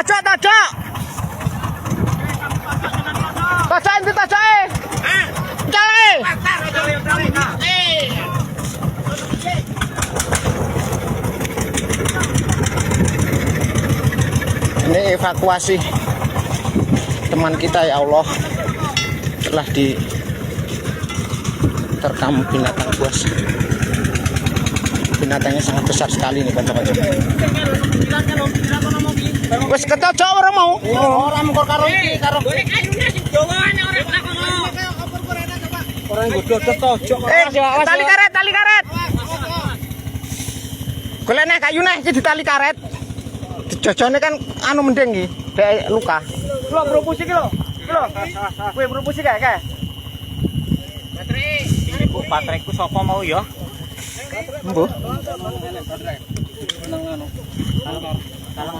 tajak. Tajak endi tajake? Cale. Ini evakuasi teman kita, ya Allah, telah diterkam binatang buas. Binatangnya sangat besar sekali nih, kanca-kanca. Wes ketocok ora mau? Ora mengkor karo iki karo. Orang godho tojok. Tali karet. Golek nek kayu nek iki ditali karet. Dijojone kan anu mending iki, dek luka. Lho propusi iki lho. Iki lho. Kowe propusi kae. Baterai. Ini Bu bateraiku sapa mau ya? Mbuh. Nang anu. Kalau